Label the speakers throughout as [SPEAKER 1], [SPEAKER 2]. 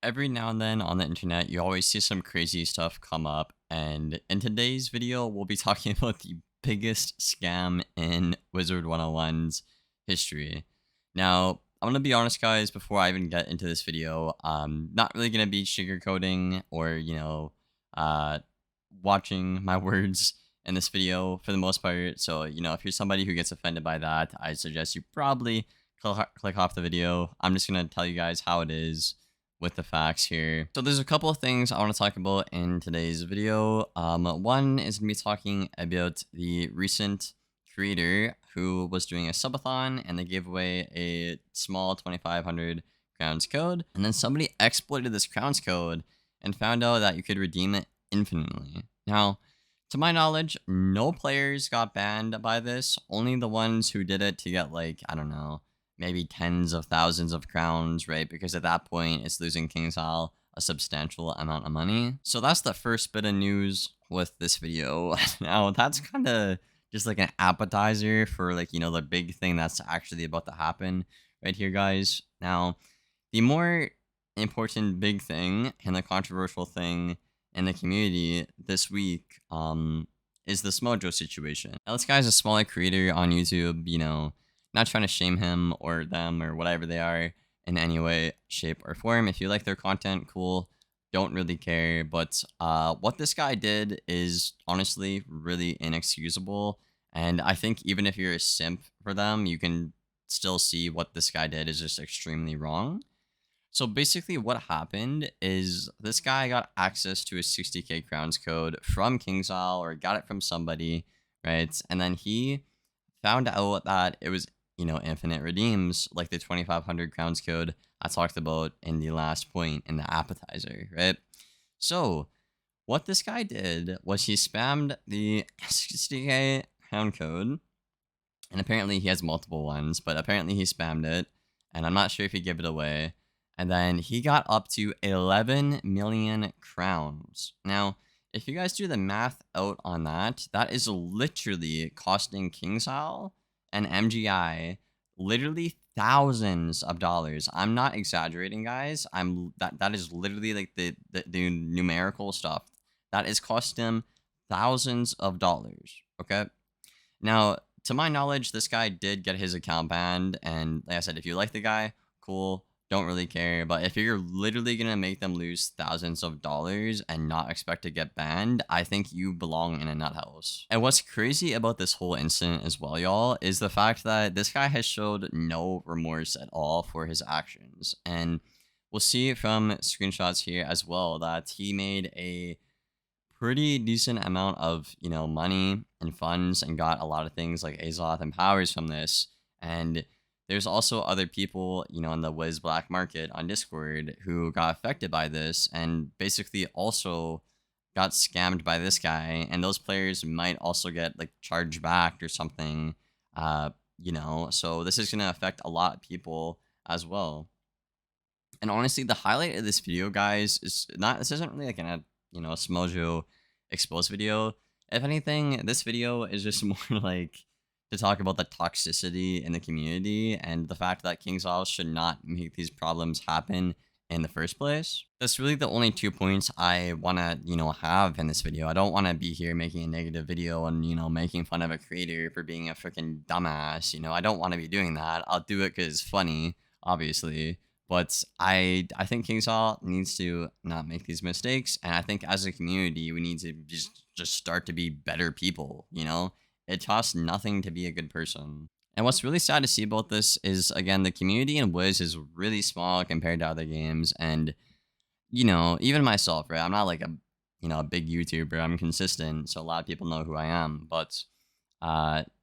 [SPEAKER 1] Every now and then on the internet, you always see some crazy stuff come up. And in today's video, we'll be talking about the biggest scam in Wizard 101's history. Now, I'm going to be honest, guys, before I even get into this video, I'm not really going to be sugarcoating or, uh, watching my words in this video for the most part. So, if you're somebody who gets offended by that, I suggest you probably click off the video. I'm just going to tell you guys how it is with the facts here. So there's a couple of things I want to talk about in today's video. One is going to be talking about the recent creator who was doing a subathon and they gave away a small 2,500 crowns code. And then somebody exploited this crowns code and found out that you could redeem it infinitely. Now, to my knowledge, no players got banned by this. Only the ones who did it to get, like, I don't know, maybe tens of thousands of crowns, right? Because at that point, it's losing King's Hall a substantial amount of money. So that's the first bit of news with this video. Now, that's kind of just like an appetizer for, like, the big thing that's actually about to happen right here, guys. Now, the more important big thing and the controversial thing in the community this week is this Mojo situation. Now, this guy's a smaller creator on YouTube, not trying to shame him or them or whatever they are in any way, shape, or form. If you like their content, cool. Don't really care. But what this guy did is honestly really inexcusable. And I think even if you're a simp for them, you can still see what this guy did is just extremely wrong. So basically what happened is this guy got access to a 60k crowns code from Kingsall or got it from somebody, right? And then he found out that it was infinite redeems, like the 2,500 crowns code I talked about in the last point in the appetizer, right? So what this guy did was he spammed the 60k crown code, and apparently he has multiple ones, but apparently he spammed it, and I'm not sure if he gave it away. And then he got up to 11 million crowns. Now, if you guys do the math out on that, that is literally costing Kingsall and MGI literally thousands of dollars. I'm not exaggerating, guys. That is literally like the numerical stuff. That is cost him thousands of dollars. Okay. Now, to my knowledge, this guy did get his account banned, and like I said, if you like the guy, cool. Don't really care. But if you're literally gonna make them lose thousands of dollars and not expect to get banned, I think you belong in a nut house. And what's crazy about this whole incident as well, y'all, is the fact that this guy has showed no remorse at all for his actions. And we'll see from screenshots here as well that he made a pretty decent amount of money and funds and got a lot of things like Azoth and powers from this. And there's also other people, in the Wiz black market on Discord who got affected by this and basically also got scammed by this guy. And those players might also get like charged back or something, so this is going to affect a lot of people as well. And honestly, the highlight of this video, guys, this isn't really like a Smojo exposed video. If anything, this video is just more like to talk about the toxicity in the community and the fact that Kingsall should not make these problems happen in the first place. That's really the only 2 points I want to, have in this video. I don't want to be here making a negative video and, making fun of a creator for being a freaking dumbass. I don't want to be doing that. I'll do it because it's funny, obviously. But I think Kingsall needs to not make these mistakes. And I think as a community, we need to just start to be better people, It costs nothing to be a good person. And what's really sad to see about this is, again, the community in Wiz is really small compared to other games. And, even myself, right? I'm not like a big YouTuber. I'm consistent, so a lot of people know who I am. But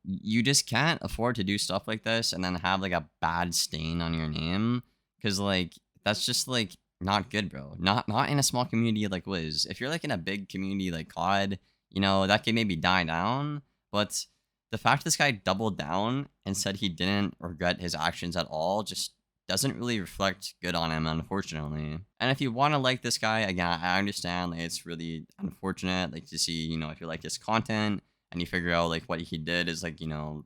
[SPEAKER 1] you just can't afford to do stuff like this and then have like a bad stain on your name. Because, like, that's just like not good, bro. Not in a small community like Wiz. If you're like in a big community like COD, that can maybe die down. But the fact this guy doubled down and said he didn't regret his actions at all just doesn't really reflect good on him, unfortunately. And if you want to like this guy, again, I understand, like, it's really unfortunate, like, to see, if you like his content and you figure out, like, what he did is, like,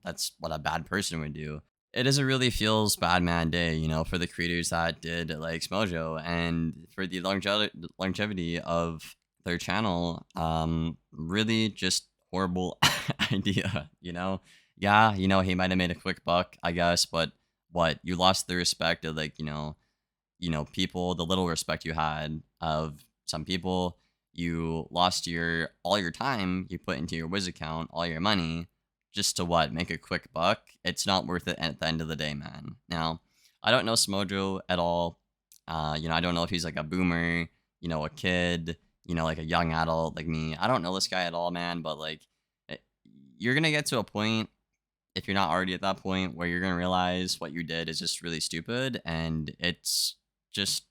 [SPEAKER 1] that's what a bad person would do. it doesn't really feels bad man day, for the creators that did like Smojo and for the longevity of their channel. Really just horrible idea, Yeah, he might have made a quick buck, I guess, but what you lost the respect of like, people, the little respect you had of some people. You lost your all your time you put into your Wiz account, all your money, just to what? Make a quick buck? It's not worth it at the end of the day, man. Now, I don't know Smojo at all. I don't know if he's like a boomer, a kid, like a young adult like me. I don't know this guy at all, man, but like eh, you're gonna get to a point, if you're not already at that point, where you're gonna realize what you did is just really stupid and it's just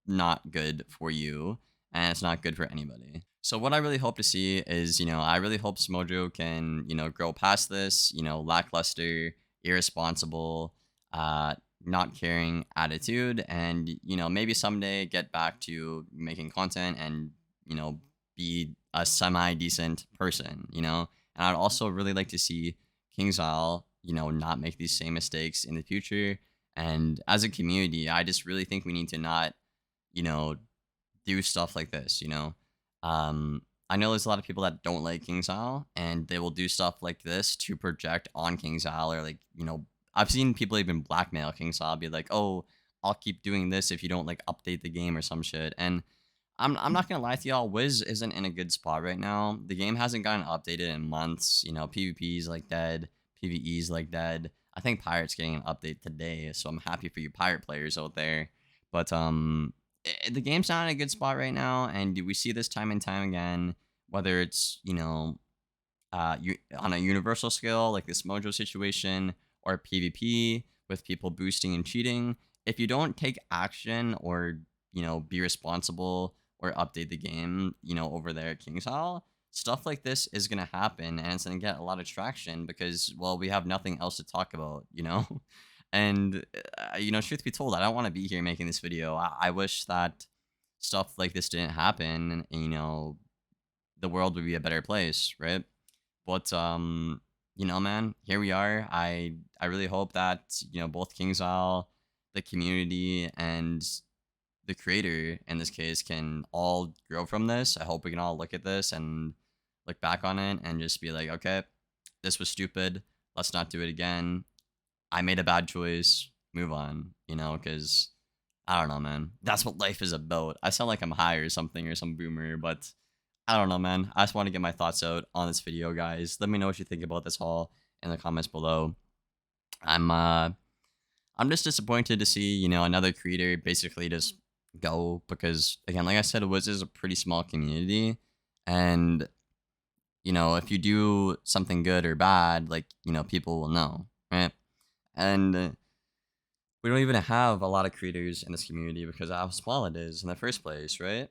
[SPEAKER 1] not good for you and it's not good for anybody. So what I really hope to see is, I really hope Smojo can, grow past this, lackluster, irresponsible, not caring attitude and, maybe someday get back to making content and, be a semi decent person, And I'd also really like to see KingsIsle, not make these same mistakes in the future. And as a community, I just really think we need to not, you know, do stuff like this, I know there's a lot of people that don't like KingsIsle and they will do stuff like this to project on KingsIsle or like, I've seen people even blackmail KingsIsle, be like, oh, I'll keep doing this if you don't like update the game or some shit. And I'm not gonna lie to y'all, Wiz isn't in a good spot right now. The game hasn't gotten updated in months. PvP's like dead, PvE's like dead. I think Pirate's getting an update today, so I'm happy for you Pirate players out there. But the game's not in a good spot right now, and we see this time and time again. Whether it's on a universal scale like this Mojo situation or PvP with people boosting and cheating, if you don't take action or be responsible or update the game, over there at KingsIsle, stuff like this is gonna happen and it's gonna get a lot of traction because, well, we have nothing else to talk about. And truth be told, I don't want to be here making this video. I wish that stuff like this didn't happen and, the world would be a better place, right? But man, here we are. I really hope that, both KingsIsle, the community, and the creator in this case can all grow from this. I hope we can all look at this and look back on it and just be like, okay, this was stupid. Let's not do it again. I made a bad choice. Move on, because I don't know, man. That's what life is about. I sound like I'm high or something or some boomer, but I don't know, man. I just want to get my thoughts out on this video, guys. Let me know what you think about this haul in the comments below. I'm just disappointed to see, another creator basically just go because, again, like I said, Wiz is a pretty small community. And, if you do something good or bad, like, people will know, right? And we don't even have a lot of creators in this community because of how small it is in the first place, right?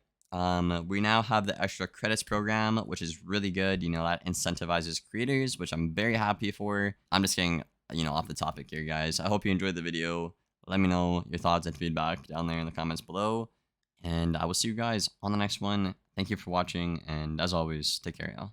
[SPEAKER 1] We now have the extra credits program, which is really good. That incentivizes creators, which I'm very happy for. I'm just getting, off the topic here, guys. I hope you enjoyed the video. Let me know your thoughts and feedback down there in the comments below. And I will see you guys on the next one. Thank you for watching. And as always, take care, y'all.